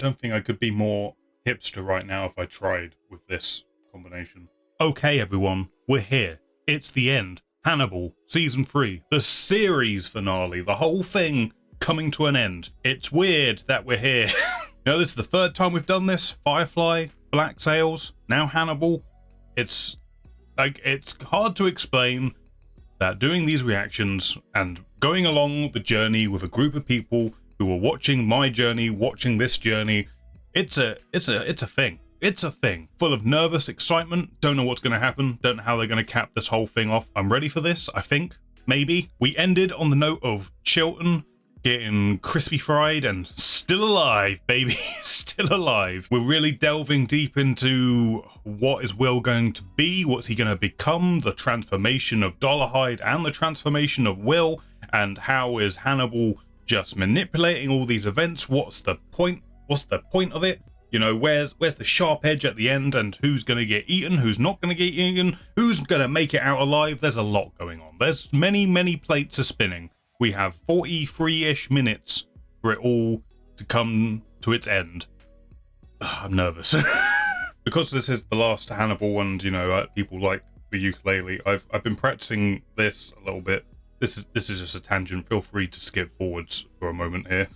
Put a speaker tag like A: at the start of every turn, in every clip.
A: don't think I could be more hipster right now if I tried with this combination. Okay, everyone, we're here. It's the end. Hannibal, season 3, the series finale, the whole thing coming to an end. It's weird that we're here. You know, this is the third time we've done this. Firefly, Black Sails, now Hannibal. It's hard to explain that doing these reactions and going along the journey with a group of people who are watching my journey, watching this journey, it's a thing. It's a thing. Full of nervous excitement. Don't know what's going to happen. Don't know how they're going to cap this whole thing off. I'm ready for this, I think. Maybe. We ended on the note of Chilton getting crispy fried and still alive, baby. Still alive. We're really delving deep into what is Will going to be, what's he going to become, the transformation of Dolarhyde and the transformation of Will, and how is Hannibal just manipulating all these events. What's the point? What's the point of it? You know, where's the sharp edge at the end, and who's going to get eaten, who's not going to get eaten, who's going to make it out alive? There's a lot going on. There's many plates are spinning. We have 43-ish minutes for it all to come to its end. I'm nervous. Because this is the last Hannibal, and, you know, people like the ukulele, I've been practicing this a little bit. This is just a tangent. Feel free to skip forwards for a moment here.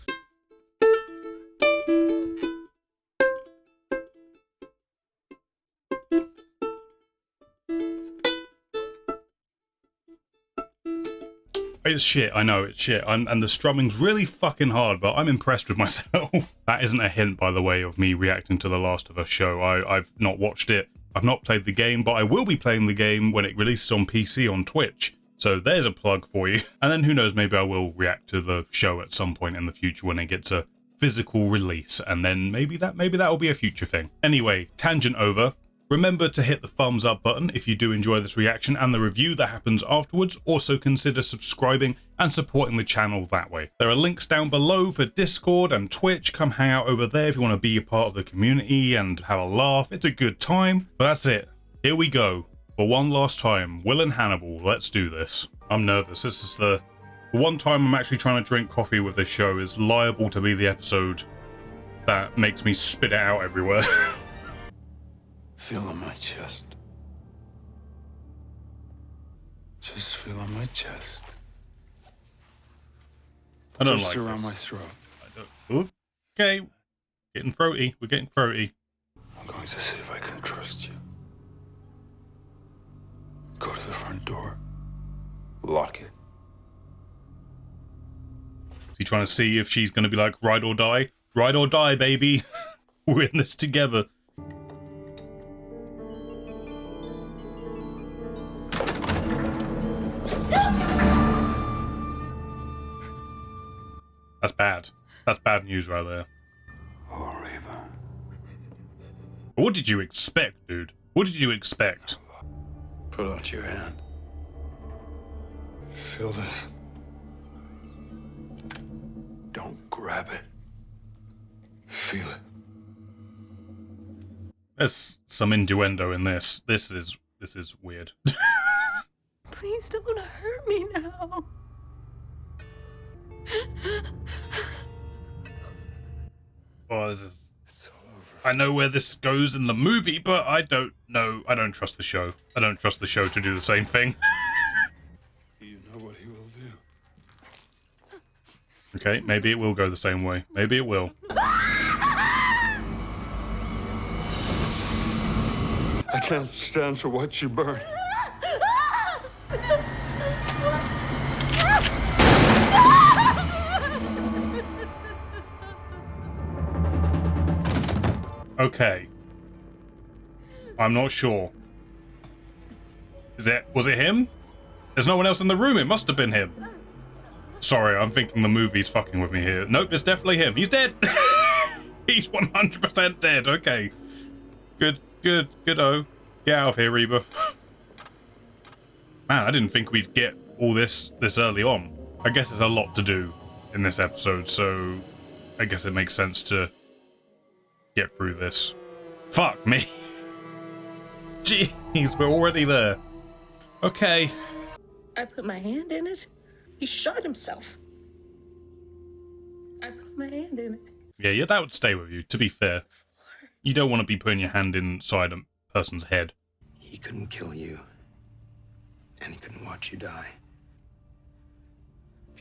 A: It's shit, I know, it's shit, and the strumming's really fucking hard, but I'm impressed with myself. That isn't a hint, by the way, of me reacting to The Last of Us show. I've not watched it, I've not played the game, but I will be playing the game when it releases on PC on Twitch. So there's a plug for you. And then who knows, maybe I will react to the show at some point in the future when it gets a physical release, and then maybe that will be a future thing. Anyway, tangent over. Remember to hit the thumbs up button if you do enjoy this reaction and the review that happens afterwards. Also consider subscribing and supporting the channel that way. There are links down below for Discord and Twitch. Come hang out over there if you want to be a part of the community and have a laugh. It's a good time. But that's it. Here we go. For one last time, Will and Hannibal, let's do this. I'm nervous. This is the one time I'm actually trying to drink coffee with this show. Is liable to be the episode that makes me spit it out everywhere.
B: Feel on my chest. Just feel on my chest.
A: I don't
B: just
A: like
B: around
A: this.
B: my throat.
A: Okay, getting throaty. We're getting throaty.
B: I'm going to see if I can trust you. Go to the front door. Lock it.
A: Is he trying to see if she's going to be like, ride or die? Ride or die, baby. We're in this together. That's bad. That's bad news right there.
B: Oh, Reva.
A: What did you expect, dude? What did you expect?
B: Put out your hand. Feel this. Don't grab it. Feel it.
A: There's some innuendo in this. This is weird.
C: Please don't hurt me now.
A: Oh, this is...
B: It's all over.
A: I know where this goes in the movie, but I don't know. I don't trust the show. I don't trust the show to do the same thing.
B: You know what he will do.
A: Okay, maybe it will go the same way. Maybe it will.
B: I can't stand to watch you burn.
A: Okay. I'm not sure. Was it him? There's no one else in the room. It must have been him. Sorry, I'm thinking the movie's fucking with me here. Nope, it's definitely him. He's dead. He's 100% dead. Okay. Good-o. Get out of here, Reba. Man, I didn't think we'd get all this early on. I guess there's a lot to do in this episode, so I guess it makes sense to get through this. Fuck me. Jeez, we're already there. Okay.
C: I put my hand in it. He shot himself. I put my hand in it.
A: Yeah, that would stay with you, to be fair. You don't want to be putting your hand inside a person's head.
D: He couldn't kill you, and he couldn't watch you die.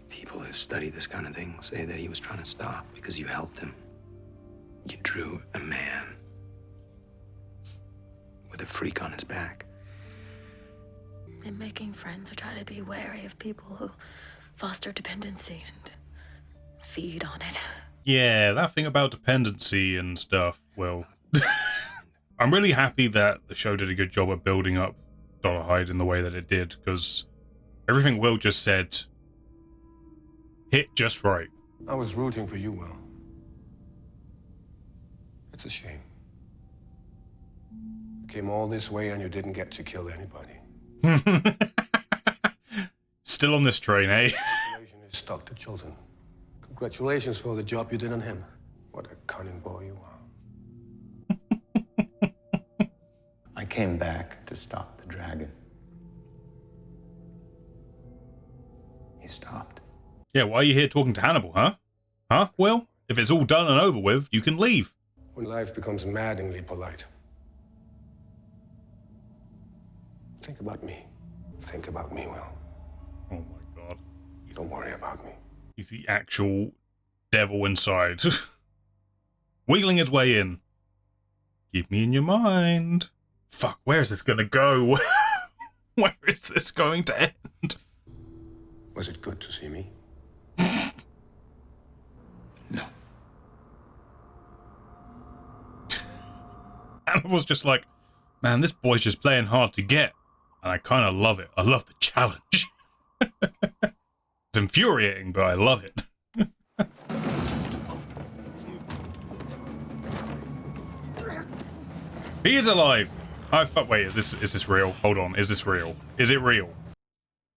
D: People who study this kind of thing say that he was trying to stop because you helped him. You drew a man with a freak on his back.
C: In making friends, I try to be wary of people who foster dependency and feed on it.
A: Yeah, that thing about dependency and stuff, well... I'm really happy that the show did a good job of building up Dollahide in the way that it did, because everything Will just said hit just right.
E: I was rooting for you, Will. It's a shame. You came all this way and you didn't get to kill anybody.
A: Still on this train, eh?
E: Congratulations is stuck to Chilton. Congratulations for the job you did on him. What a cunning boy you are.
D: I came back to stop the dragon. He stopped.
A: Yeah, why are you here talking to Hannibal, huh? Huh, Will? If it's all done and over with, you can leave.
E: When life becomes maddeningly polite. Think about me. Think about me, Will.
A: Oh my god.
E: Don't worry about me.
A: He's the actual devil inside. Wheeling his way in. Keep me in your mind. Fuck, where is this gonna go? Where is this going to end?
E: Was it good to see me?
D: No.
A: Hannibal's just like, man, this boy's just playing hard to get. And I kind of love it. I love the challenge. It's infuriating, but I love it. He is alive! Oh, fuck, wait, is this real? Hold on, is this real? Is it real?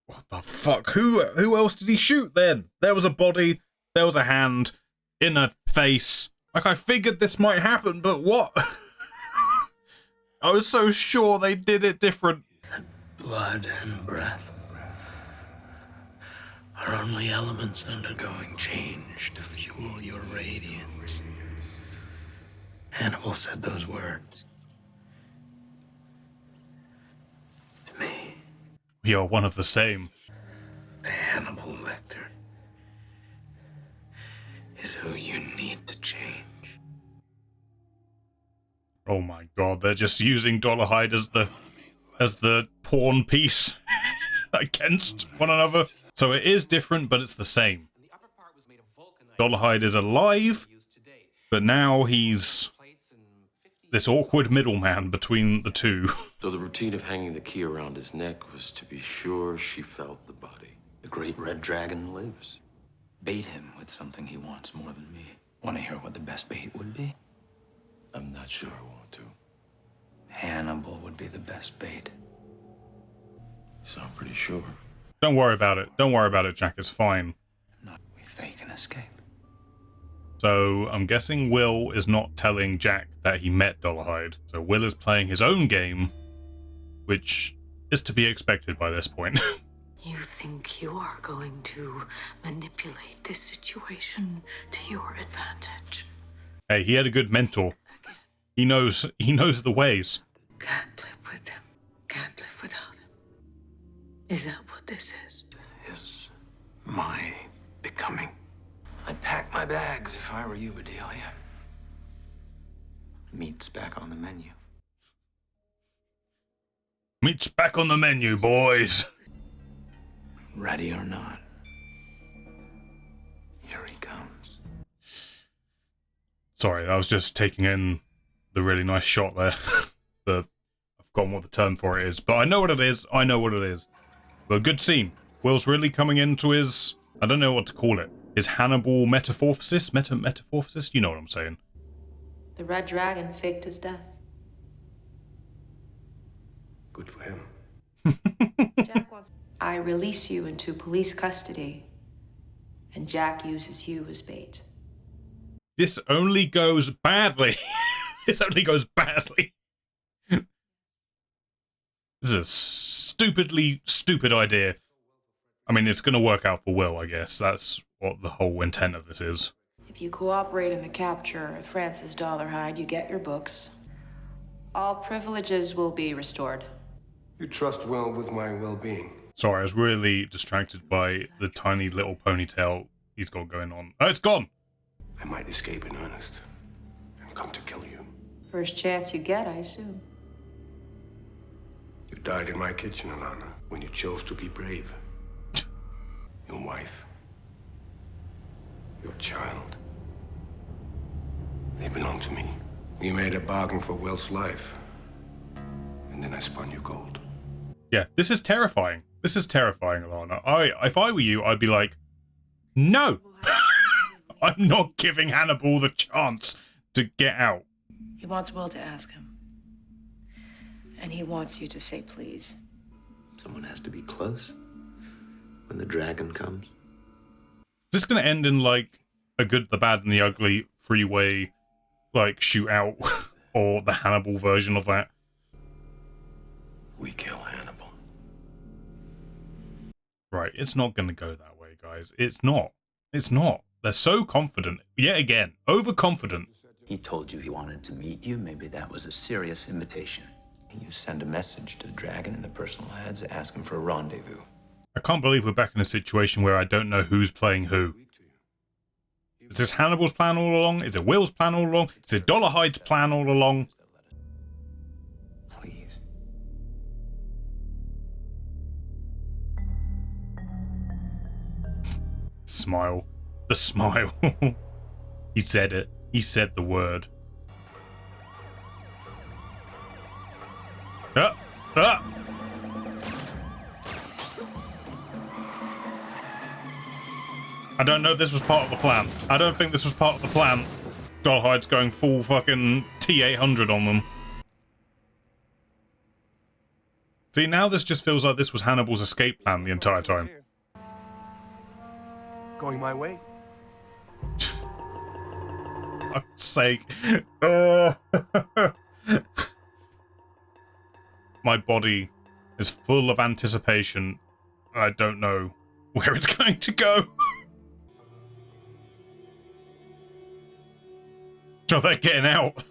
A: What the fuck? Who else did he shoot then? There was a body, there was a hand, in a face. Like, I figured this might happen, but what? I was so sure they did it different.
D: Blood and breath are only elements undergoing change to fuel your radiance. Hannibal said those words to me.
A: We are one of the same.
D: Hannibal Lecter is who you need to change.
A: Oh my god, they're just using Dollahide as the pawn piece against one another. So it is different, but it's the same. Dollahide is alive, but now he's this awkward middleman between the two.
F: So the routine of hanging the key around his neck was to be sure she felt the body.
D: The great red dragon lives. Bait him with something he wants more than me. Want to hear what the best bait would be?
F: I'm not sure I want to.
D: Hannibal would be the best bait.
F: You sound pretty sure.
A: Don't worry about it. Don't worry about it, Jack. It's fine.
D: Not we fake an escape.
A: So I'm guessing Will is not telling Jack that he met Dollahide. So Will is playing his own game, which is to be expected by this point.
C: You think you are going to manipulate this situation to your advantage.
A: Hey, he had a good mentor. He knows the ways.
C: Can't live with him. Can't live without him. Is that what this is?
D: Is my becoming. I'd pack my bags if I were you, Bedelia. Meat's back on the menu.
A: Meat's back on the menu, boys.
D: Ready or not, here he comes.
A: Sorry, I was just taking in the really nice shot there. I've forgotten what the term for it is, but I know what it is. I know what it is. But good scene. Will's really coming into his, I don't know what to call it, his Hannibal metamorphosis? Metamorphosis? You know what I'm saying.
G: The red dragon faked his death.
E: Good for him.
G: Jack wants. I release you into police custody, and Jack uses you as bait.
A: This only goes badly. This only goes badly. This is a stupidly stupid idea. I mean, it's going to work out for Will, I guess. That's what the whole intent of this is.
G: If If you cooperate in the capture of Francis Dollarhide, you get your books. All privileges will be restored.
E: You trust Will with my well-being.
A: Sorry, I was really distracted by the tiny little ponytail he's got going on. Oh, it's gone!
E: I might escape in earnest and come to kill you.
G: First chance you get, I assume.
E: You died in my kitchen, Alana, when you chose to be brave. Your wife, your child, they belong to me. You made a bargain for Will's life, and then I spun you gold.
A: Yeah, this is terrifying. This is terrifying, Alana. If I were you, I'd be like, no! I'm not giving Hannibal the chance to get out.
G: He wants Will to ask him. And he wants you to say please.
D: Someone has to be close when the dragon comes.
A: Is this going to end in, like, a good, the bad, and the ugly freeway, like, shootout? Or the Hannibal version of that?
E: We kill Hannibal.
A: Right, it's not going to go that way, guys. It's not. It's not. They're so confident. Yet again, overconfident.
D: He told you he wanted to meet you. Maybe that was a serious invitation. You send a message to the dragon in the personal ads, ask him for a rendezvous.
A: I can't believe we're back in a situation where I don't know who's playing who. Is this Hannibal's plan all along? Is it Will's plan all along? Is it Dollarhide's plan all along?
D: Please.
A: Smile. The smile. He said it. He said the word. Ah! Ah! I don't know if this was part of the plan. I don't think this was part of the plan. Dollarhide's going full fucking T-800 on them. See, now this just feels like this was Hannibal's escape plan the entire time.
E: Going my way?
A: For fuck's sake. My body is full of anticipation. I don't know where it's going to go. So they're getting out.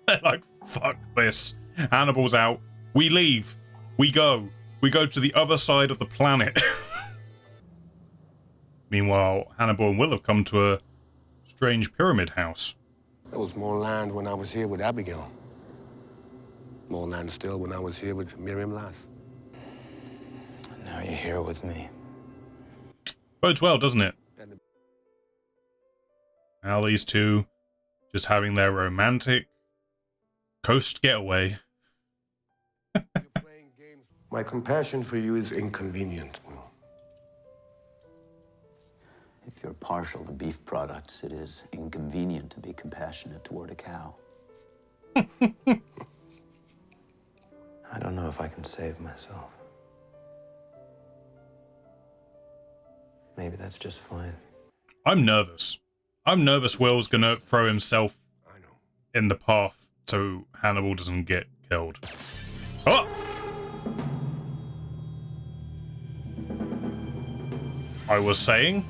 A: They're like, fuck this. Hannibal's out. We leave. We go. We go to the other side of the planet. Meanwhile, Hannibal and Will have come to a strange pyramid house.
E: There was more land when I was here with Abigail. More land still when I was here with Miriam Lass.
D: Now you're here with me.
A: Bodes well, doesn't it? Now these two just having their romantic coast getaway.
E: My compassion for you is inconvenient, Will.
D: If you're partial to beef products, it is inconvenient to be compassionate toward a cow. I don't know if I can save myself. Maybe that's just fine.
A: I'm nervous. I'm nervous Will's gonna throw himself in the path so Hannibal doesn't get killed. Oh! I was saying...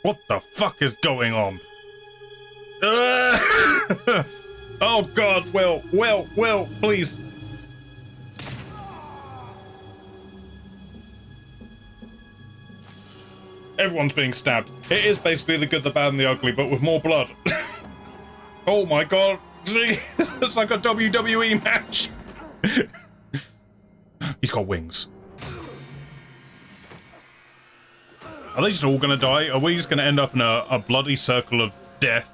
A: What the fuck is going on? Oh god, Will, please. Everyone's being stabbed. It is basically the good, the bad, and the ugly, but with more blood. Oh my god. It's like a WWE match. He's got wings. Are they just all gonna die? Are we just gonna end up in a bloody circle of death?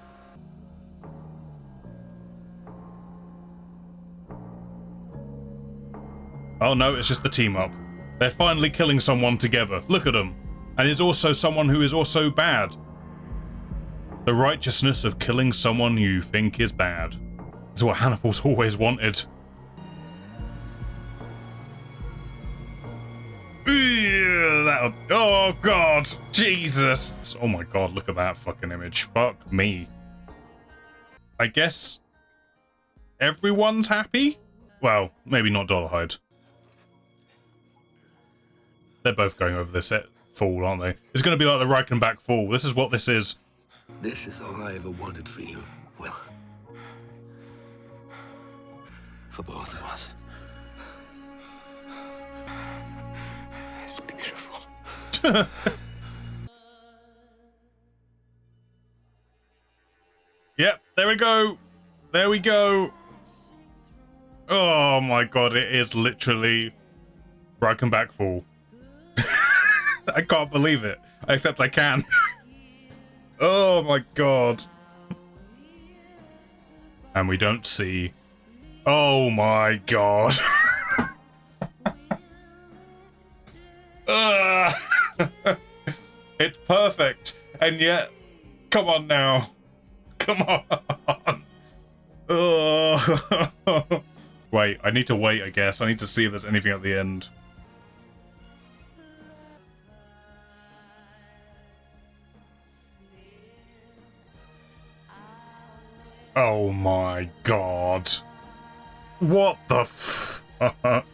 A: Oh no, it's just the team up. They're finally killing someone together. Look at them. And it's also someone who is also bad. The righteousness of killing someone you think is bad. Is what Hannibal's always wanted. Yeah, that god. Oh god. Jesus. Oh my god, look at that fucking image. Fuck me. I guess everyone's happy? Well, maybe not Dollahide. They're both going over this fall, aren't they? It's going to be like the Reichenbach fall. This is what this is.
E: This is all I ever wanted for you. Well, for both of us. It's beautiful.
A: Yep, there we go. There we go. Oh my god, it is literally Reichenbach fall. I can't believe it. Except I can. Oh my god. And we don't see. Oh my god. It's perfect. And yet, come on now. Come on. Wait, I need to wait, I guess. I need to see if there's anything at the end. Oh my god. What the fuck?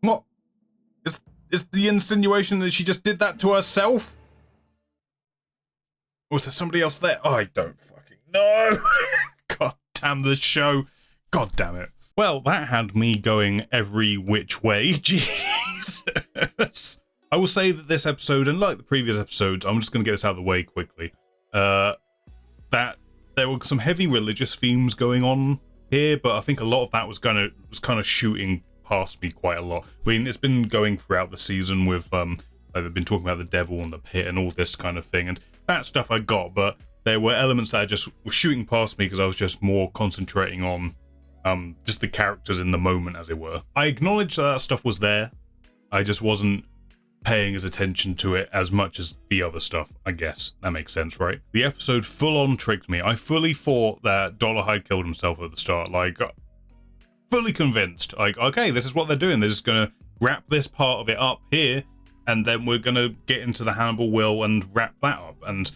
A: What? Is the insinuation that she just did that to herself? Or was there somebody else there? Oh, I don't fucking know. God damn this show. God damn it. Well, that had me going every which way. Jesus. I will say that this episode, and like the previous episodes, I'm just going to get this out of the way quickly, that there were some heavy religious themes going on here, but I think a lot of that was kind of shooting past me quite a lot. I mean, it's been going throughout the season with, they've been talking about the devil and the pit and all this kind of thing, and that stuff I got, but there were elements that just were shooting past me because I was just more concentrating on just the characters in the moment, as it were. I acknowledge that stuff was there. I just wasn't paying as attention to it as much as the other stuff, I guess. That makes sense, right? The episode full-on tricked me. I fully thought that Dollahide killed himself at the start. Like, fully convinced. Like, okay, this is what they're doing. They're just going to wrap this part of it up here, and then we're going to get into the Hannibal will and wrap that up. And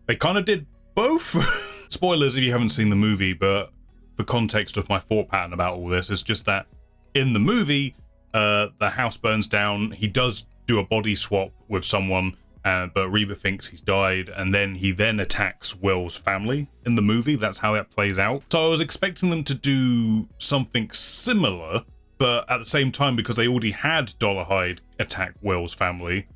A: they kind of did both. Spoilers if you haven't seen the movie, but the context of my thought pattern about all this is just that in the movie, the house burns down. He does do a body swap with someone, but Reba thinks he's died, and then he attacks Will's family in the movie. That's how that plays out. So I was expecting them to do something similar, but at the same time, because they already had Dollahide attack Will's family,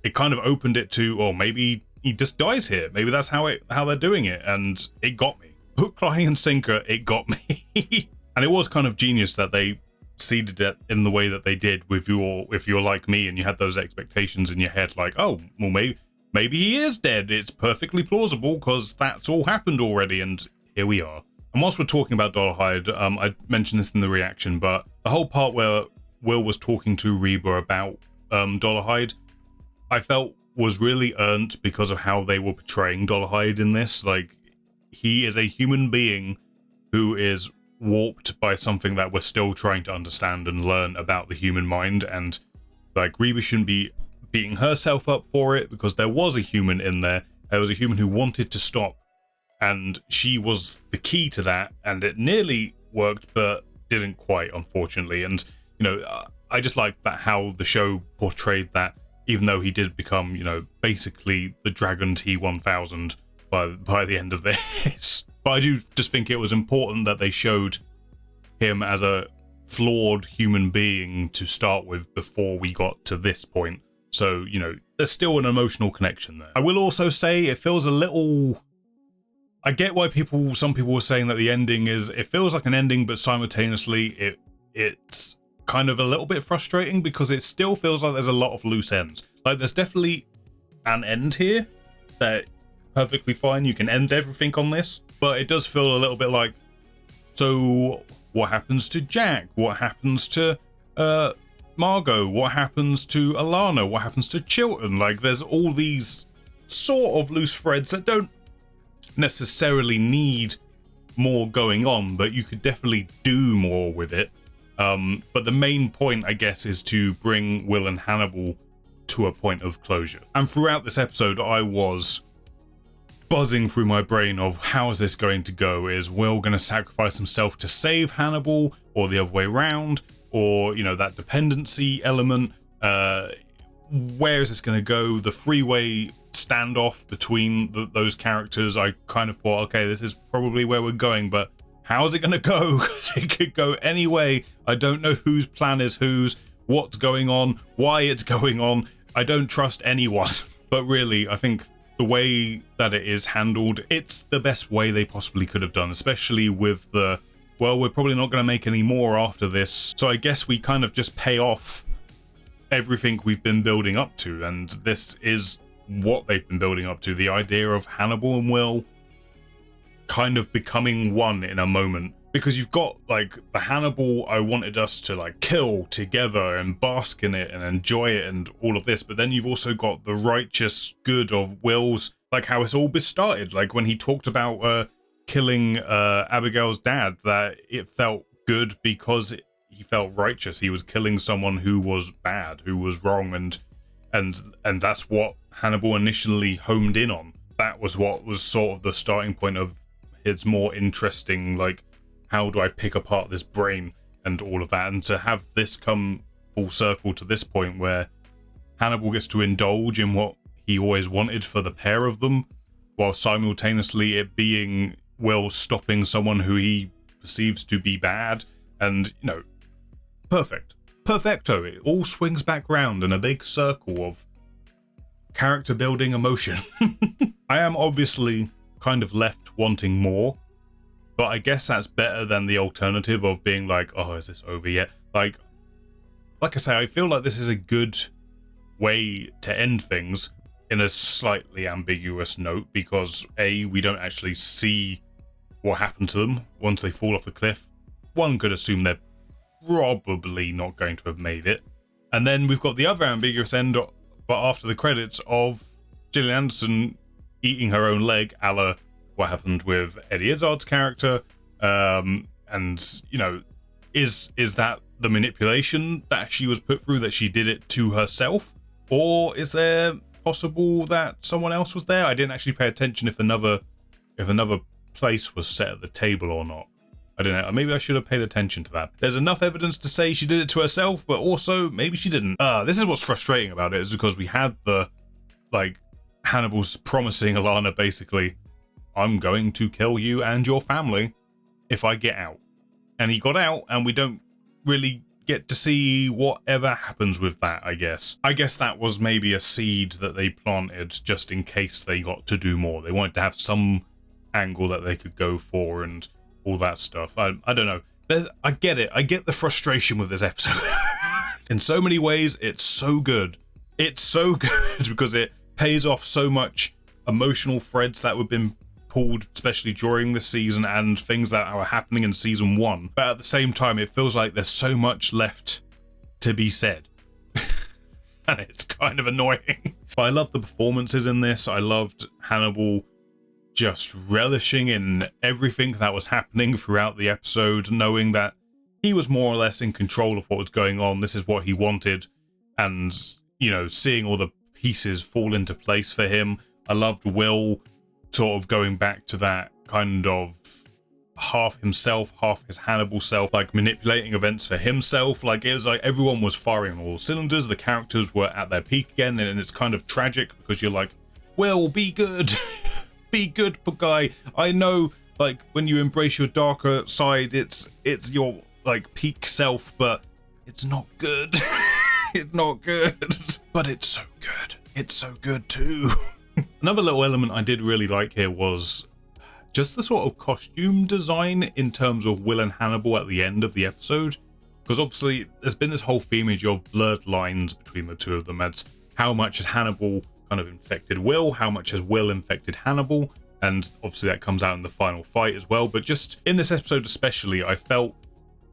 A: it kind of opened it to, oh, maybe he just dies here. Maybe that's how they're doing it, and it got me. Hook, line, and sinker, it got me. And it was kind of genius that they seeded it in the way that they did with if you're like me and you had those expectations in your head, like, oh, well, maybe he is dead. It's perfectly plausible because that's all happened already, and here we are. And whilst we're talking about Dollahide, I mentioned this in the reaction, but the whole part where Will was talking to Reba about Dollahide, I felt was really earned because of how they were portraying Dollahide in this. Like, he is a human being who is warped by something that we're still trying to understand and learn about the human mind, and like Reba shouldn't be beating herself up for it because there was a human in there. There was a human who wanted to stop, and she was the key to that, and it nearly worked but didn't quite, unfortunately. And you know, I just like that how the show portrayed that, even though he did become, you know, basically the Dragon T-1000 by the end of this. But I do just think it was important that they showed him as a flawed human being to start with before we got to this point. So, you know, there's still an emotional connection there. I will also say it feels a little... I get why some people were saying that the ending is... It feels like an ending, but simultaneously it's kind of a little bit frustrating because it still feels like there's a lot of loose ends. Like, there's definitely an end here that... perfectly fine, you can end everything on this, but it does feel a little bit like, so what happens to Jack? What happens to Margot? What happens to Alana? What happens to Chilton? Like, there's all these sort of loose threads that don't necessarily need more going on, but you could definitely do more with it. But the main point, I guess, is to bring Will and Hannibal to a point of closure. And throughout this episode, I was buzzing through my brain of how is this going to go? Is Will going to sacrifice himself to save Hannibal, or the other way around? Or, you know, that dependency element? Where is this going to go? The three-way standoff between those characters, I kind of thought, okay, this is probably where we're going, but how's it going to go? It could go any way. I don't know whose plan is whose, what's going on, why it's going on. I don't trust anyone. But really, I think the way that it is handled, it's the best way they possibly could have done, especially with the, well, we're probably not going to make any more after this, so I guess we kind of just pay off everything we've been building up to, and this is what they've been building up to. The idea of Hannibal and Will kind of becoming one in a moment, because you've got like the Hannibal I wanted us to like kill together and bask in it and enjoy it and all of this, but then you've also got the righteous good of Will's, like how it's all started, like when he talked about killing Abigail's dad, that it felt good because he felt righteous. He was killing someone who was bad, who was wrong, and that's what Hannibal initially homed in on. That was what was sort of the starting point of his more interesting, like, how do I pick apart this brain and all of that, and to have this come full circle to this point where Hannibal gets to indulge in what he always wanted for the pair of them, while simultaneously it being Will stopping someone who he perceives to be bad, and, you know, perfecto. It all swings back round in a big circle of character building emotion. I am obviously kind of left wanting more, but I guess that's better than the alternative of being like, oh, is this over yet? Like I say, I feel like this is a good way to end things in a slightly ambiguous note, because A, we don't actually see what happened to them once they fall off the cliff. One could assume they're probably not going to have made it. And then we've got the other ambiguous end, but after the credits, of Gillian Anderson eating her own leg, a la what happened with Eddie Izzard's character. And, you know, is that the manipulation that she was put through, that she did it to herself? Or is there possible that someone else was there? I didn't actually pay attention if another place was set at the table or not. I don't know. Maybe I should have paid attention to that. There's enough evidence to say she did it to herself, but also maybe she didn't. This is what's frustrating about it, is because we had the, like, Hannibal's promising Alana basically, I'm going to kill you and your family if I get out. And he got out, and we don't really get to see whatever happens with that, I guess. I guess that was maybe a seed that they planted just in case they got to do more. They wanted to have some angle that they could go for and all that stuff. I don't know. I get it. I get the frustration with this episode. In so many ways, it's so good. It's so good because it pays off so much emotional threads that have been pulled, especially during this season, and things that are happening in season 1. But at the same time, it feels like there's so much left to be said. And it's kind of annoying. But I love the performances in this. I loved Hannibal just relishing in everything that was happening throughout the episode, knowing that he was more or less in control of what was going on. This is what he wanted. And, you know, seeing all the pieces fall into place for him. I loved Will sort of going back to that kind of half himself, half his Hannibal self, like manipulating events for himself. Like, it was like everyone was firing on all cylinders. The characters were at their peak again, and it's kind of tragic because you're like, Will, be good. Be good, guy. I know, like, when you embrace your darker side, it's your, like, peak self, but it's not good. It's not good. But it's so good. It's so good too. Another little element I did really like here was just the sort of costume design in terms of Will and Hannibal at the end of the episode. Because obviously there's been this whole themage of blurred lines between the two of them. As how much has Hannibal kind of infected Will, how much has Will infected Hannibal, and obviously that comes out in the final fight as well. But just in this episode especially, I felt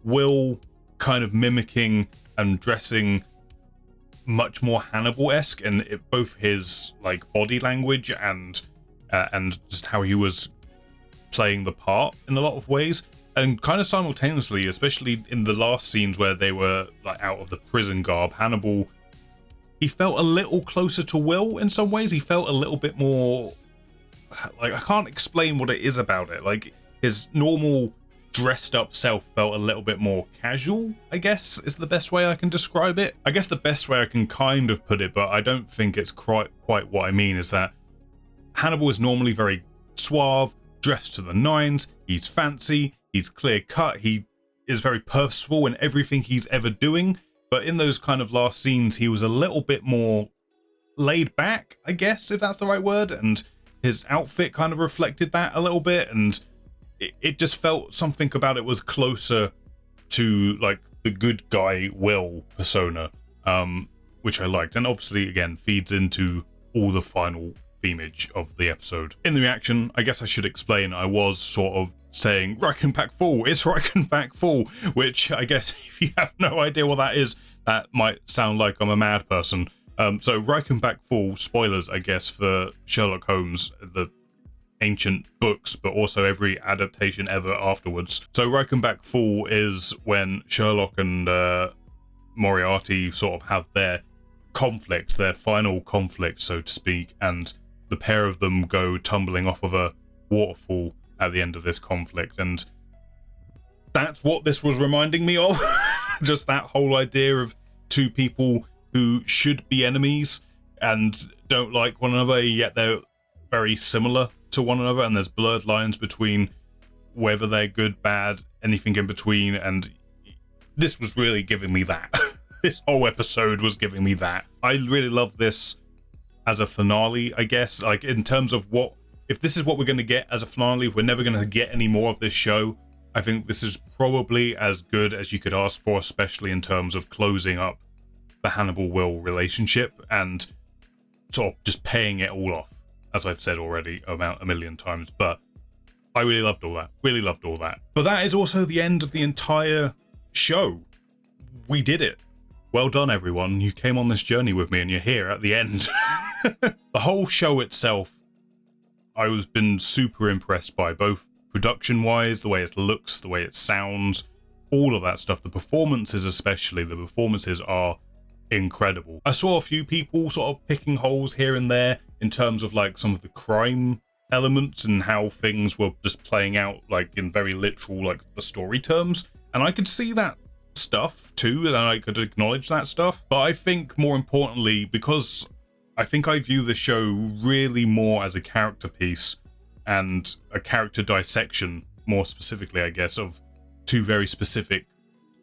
A: Will kind of mimicking and dressing much more Hannibal-esque, and both his like body language and and just how he was playing the part in a lot of ways. And kind of simultaneously, especially in the last scenes where they were like out of the prison garb, Hannibal, he felt a little closer to Will in some ways. He felt a little bit more like, I can't explain what it is about it. Like his normal dressed up self felt a little bit more casual, I guess is the best way I can describe it. I guess the best way I can kind of put it, but I don't think it's quite what I mean, is that Hannibal is normally very suave, dressed to the nines, he's fancy, he's clear cut, he is very purposeful in everything he's ever doing. But in those kind of last scenes, he was a little bit more laid back, I guess, if that's the right word. And his outfit kind of reflected that a little bit. And it just felt something about it was closer to like the good guy Will persona, which I liked. And obviously, again, feeds into all the final themage of the episode. In the reaction, I guess I should explain, I was sort of saying Reichenbach Fall, it's Reichenbach Fall, which I guess if you have no idea what that is, that might sound like I'm a mad person. So Reichenbach Fall, spoilers I guess for Sherlock Holmes, the ancient books, but also every adaptation ever afterwards. So Reichenbach Fall is when Sherlock and Moriarty sort of have their conflict, their final conflict, so to speak, and the pair of them go tumbling off of a waterfall at the end of this conflict. And that's what this was reminding me of. Just that whole idea of two people who should be enemies and don't like one another, yet they're very similar to one another, and there's blurred lines between whether they're good, bad, anything in between. And this was really giving me that. This whole episode was giving me that. I really love this as a finale, I guess. Like, in terms of what, if this is what we're going to get as a finale, if we're never going to get any more of this show, I think this is probably as good as you could ask for, especially in terms of closing up the Hannibal-Will relationship and sort of just paying it all off, as I've said already about a million times. But I really loved all that. Really loved all that. But that is also the end of the entire show. We did it. Well done, everyone. You came on this journey with me and you're here at the end. The whole show itself, I was been super impressed by, both production-wise, the way it looks, the way it sounds, all of that stuff. The performances especially, the performances are incredible. I saw a few people sort of picking holes here and there in terms of like some of the crime elements and how things were just playing out like in very literal, like the story terms. And I could see that stuff too, and I could acknowledge that stuff. But I think more importantly, because I think I view the show really more as a character piece and a character dissection, more specifically, I guess, of two very specific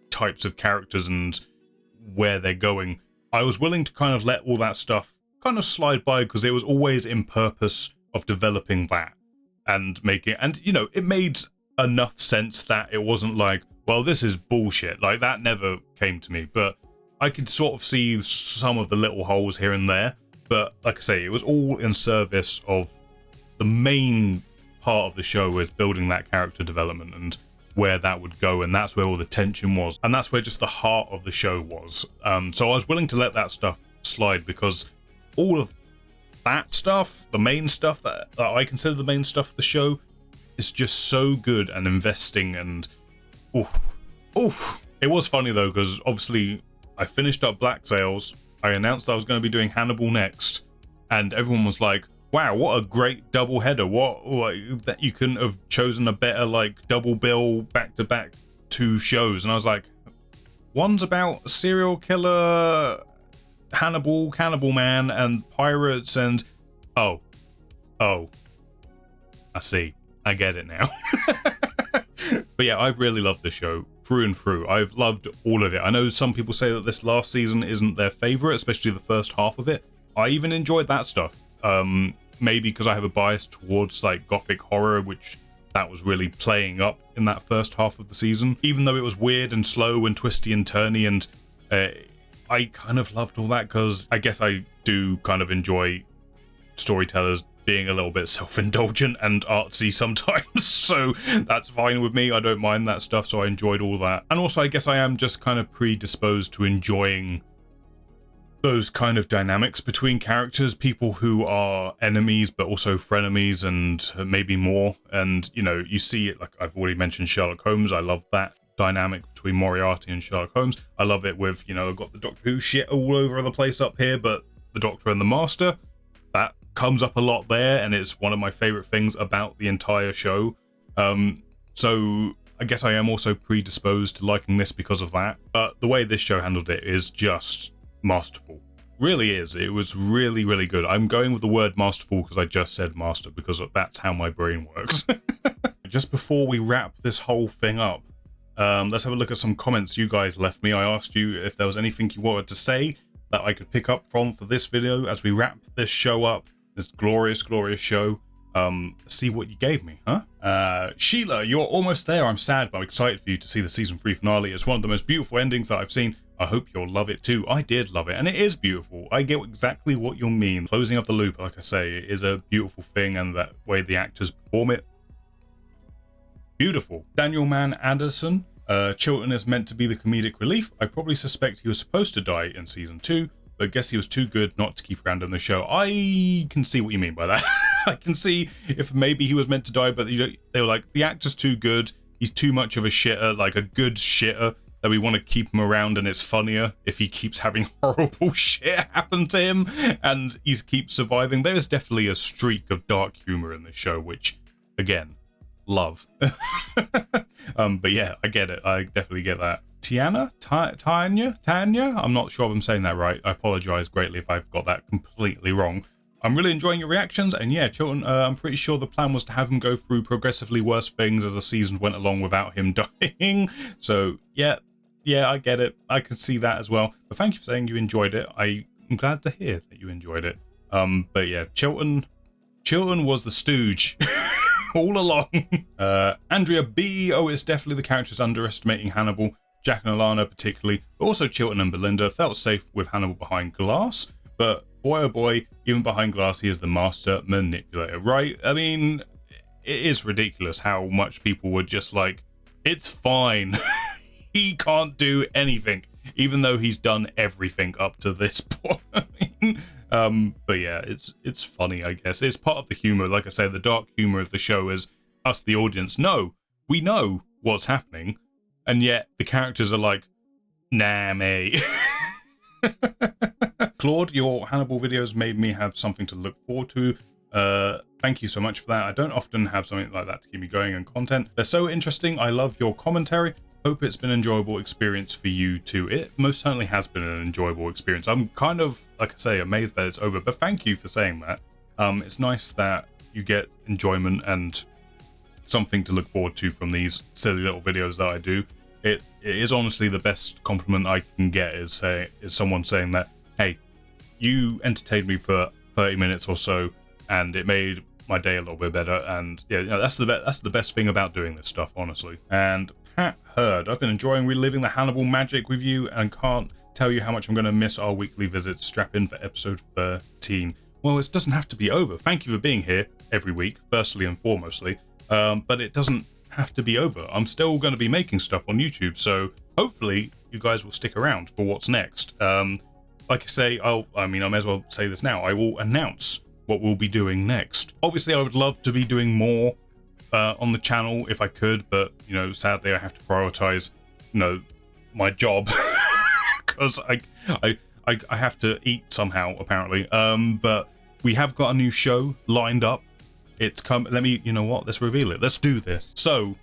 A: types of characters and where they're going. I was willing to kind of let all that stuff kind of slide by because it was always in purpose of developing that and making, and you know, it made enough sense that it wasn't like, well, this is bullshit. Like, that never came to me, but I could sort of see some of the little holes here and there. But like I say, it was all in service of the main part of the show, was building that character development and where that would go, and that's where all the tension was, and that's where just the heart of the show was. So I was willing to let that stuff slide because all of that stuff, the main stuff that I consider the main stuff of the show, is just so good and investing. And oof. It was funny though, because obviously I finished up Black Sails, I announced I was going to be doing Hannibal next, and everyone was like, wow, what a great double header. What that you couldn't have chosen a better like double bill back-to-back 2 shows. And I was like, one's about a serial killer, Hannibal, Cannibal Man, and pirates, and oh, I see. I get it now. But yeah, I've really loved the show through and through. I've loved all of it. I know some people say that this last season isn't their favorite, especially the first half of it. I even enjoyed that stuff. Maybe because I have a bias towards like gothic horror, which that was really playing up in that first half of the season, even though it was weird and slow and twisty and turny. And I kind of loved all that because I guess I do kind of enjoy storytellers being a little bit self-indulgent and artsy sometimes. So that's fine with me. I don't mind that stuff. So I enjoyed all that. And also I guess I am just kind of predisposed to enjoying those kind of dynamics between characters, people who are enemies but also frenemies and maybe more. And, you know, you see it, like I've already mentioned Sherlock Holmes. I love that dynamic between Moriarty and Sherlock Holmes. I love it with, you know, I've got the Doctor Who shit all over the place up here, but the Doctor and the Master, that comes up a lot there, and it's one of my favorite things about the entire show. So I guess I am also predisposed to liking this because of that, but the way this show handled it is just masterful. Really is. It was really, really good. I'm going with the word masterful because I just said master, because that's how my brain works. Just before we wrap this whole thing up, let's have a look at some comments you guys left me. I asked you if there was anything you wanted to say that I could pick up from for this video as we wrap this show up, this glorious, glorious show. See what you gave me, huh? Sheila, you're almost there. I'm sad, but I'm excited for you to see the season 3 finale. It's one of the most beautiful endings that I've seen. I hope you'll love it too. I did love it, and it is beautiful. I get exactly what you mean. Closing up the loop, like I say, it is a beautiful thing, and that way the actors perform it, beautiful. Daniel Mann Anderson, Chilton is meant to be the comedic relief. I probably suspect he was supposed to die in season 2, but guess he was too good not to keep around in the show. I can see what you mean by that. I can see if maybe he was meant to die, but they were like, the actor's too good. He's too much of a shitter, like a good shitter, that we want to keep him around, and it's funnier if he keeps having horrible shit happen to him and he keeps surviving. There is definitely a streak of dark humor in this show, which, again, love. But yeah, I get it. I definitely get that. Tanya? I'm not sure if I'm saying that right. I apologize greatly if I've got that completely wrong. I'm really enjoying your reactions, and yeah, Chilton, I'm pretty sure the plan was to have him go through progressively worse things as the season went along without him dying. So yeah, I get it. I can see that as well. But thank you for saying you enjoyed it. I'm glad to hear that you enjoyed it. But yeah, Chilton was the stooge all along. Andrea B. Oh, it's definitely the characters underestimating Hannibal. Jack and Alana particularly, but also Chilton and Belinda felt safe with Hannibal behind glass, but boy oh boy, even behind glass he is the master manipulator, right? I mean, it is ridiculous how much people were just like, it's fine. He can't do anything, even though he's done everything up to this point. But yeah, it's funny, I guess. It's part of the humor. Like I say, the dark humor of the show is us, the audience, we know what's happening, and yet the characters are like, nah, mate. Claude, your Hannibal videos made me have something to look forward to. Thank you so much for that. I don't often have something like that to keep me going and content. They're so interesting. I love your commentary. Hope it's been an enjoyable experience for you too. It most certainly has been an enjoyable experience. I'm kind of, like I say, amazed that it's over, but thank you for saying that. It's nice that you get enjoyment and something to look forward to from these silly little videos that I do. It is honestly the best compliment I can get is someone saying that, hey, you entertained me for 30 minutes or so, and it made my day a little bit better. And yeah, that's the best thing about doing this stuff, honestly. And Pat Heard, I've been enjoying reliving the Hannibal magic with you, and can't tell you how much I'm going to miss our weekly visits. Strap in for episode 13. Well, it doesn't have to be over. Thank you for being here every week, firstly and foremostly. But it doesn't have to be over. I'm still going to be making stuff on YouTube, so hopefully you guys will stick around for what's next. Like I say, I may as well say this now. I will announce what we'll be doing next. Obviously, I would love to be doing more on the channel if I could, but you know, sadly, I have to prioritize, you know, my job because I have to eat somehow, apparently. But we have got a new show lined up. It's come. You know what? Let's reveal it. Let's do this. So,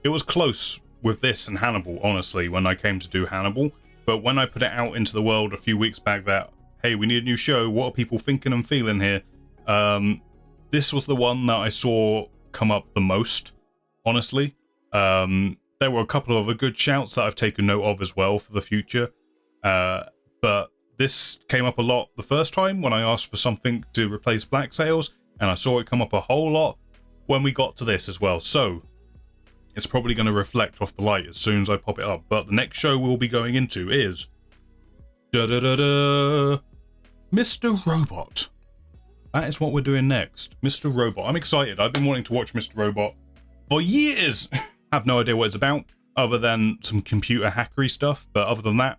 A: it was close with this and Hannibal, honestly, when I came to do Hannibal. But when I put it out into the world a few weeks back that, hey, we need a new show. What are people thinking and feeling here? This was the one that I saw come up the most, honestly. There were a couple of other good shouts that I've taken note of as well for the future. But this came up a lot the first time when I asked for something to replace Black Sails. And I saw it come up a whole lot when we got to this as well. So it's probably going to reflect off the light as soon as I pop it up. But the next show we'll be going into is Mr. Robot. That is what we're doing next. Mr. Robot. I'm excited. I've been wanting to watch Mr. Robot for years. I have no idea what it's about other than some computer hackery stuff. But other than that,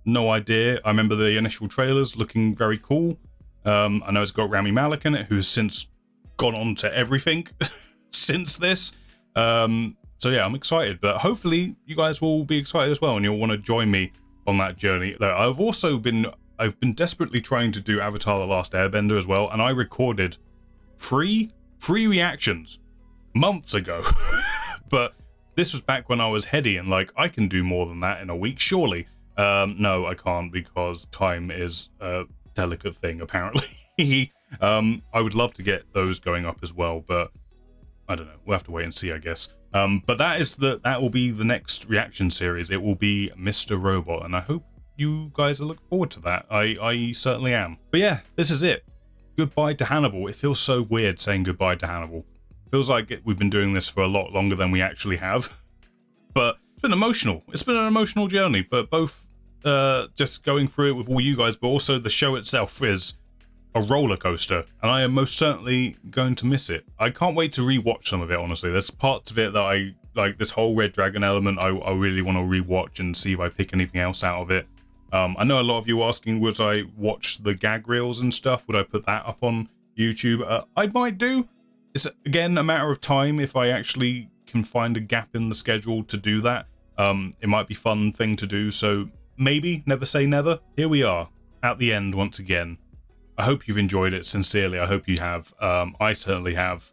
A: no idea. I remember the initial trailers looking very cool. I know it's got Rami Malek in it, who's since gone on to everything since this. So yeah, I'm excited, but hopefully you guys will be excited as well, and you'll want to join me on that journey. I've been desperately trying to do Avatar: The Last Airbender as well, and I recorded three reactions months ago. But this was back when I was heady and like, I can do more than that in a week, surely. No, I can't, because time is a delicate thing, apparently. I would love to get those going up as well, but I don't know. We'll have to wait and see, I guess. But that will be the next reaction series. It will be Mr. Robot, and I hope you guys are looking forward to that. I certainly am. But yeah, this is it. Goodbye to Hannibal. It feels so weird saying goodbye to Hannibal. Feels like we've been doing this for a lot longer than we actually have. But it's been emotional. It's been an emotional journey for both just going through it with all you guys, but also the show itself is a roller coaster, and I am most certainly going to miss it. I can't wait to rewatch some of it, honestly. There's parts of it that I like, this whole Red Dragon element I really want to rewatch and see if I pick anything else out of it. I know a lot of you asking, would I watch the gag reels and stuff? Would I put that up on YouTube? I might do. It's, again, a matter of time if I actually can find a gap in the schedule to do that. It might be a fun thing to do, so maybe, never say never. Here we are, at the end once again. I hope you've enjoyed it, sincerely. I hope you have. I certainly have.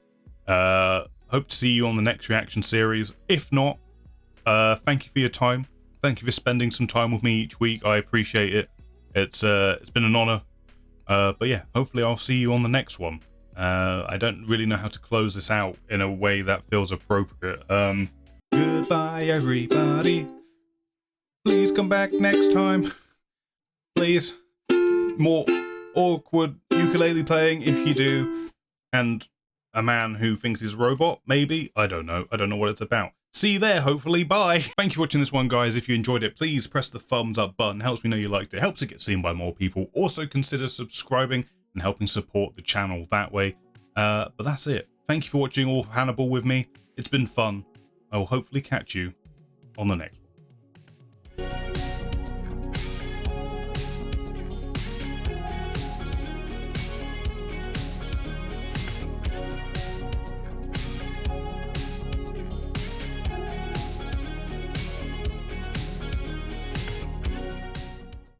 A: Hope to see you on the next reaction series. If not, thank you for your time. Thank you for spending some time with me each week. I appreciate it. It's been an honor. But yeah, hopefully I'll see you on the next one. I don't really know how to close this out in a way that feels appropriate. Goodbye, everybody. Please come back next time. Please. More awkward ukulele playing if you do. And a man who thinks he's a robot, maybe? I don't know. I don't know what it's about. See you there, hopefully. Bye. Thank you for watching this one, guys. If you enjoyed it, please press the thumbs up button. It helps me know you liked it. It helps it get seen by more people. Also, consider subscribing and helping support the channel that way. But that's it. Thank you for watching all of Hannibal with me. It's been fun. I will hopefully catch you on the next one.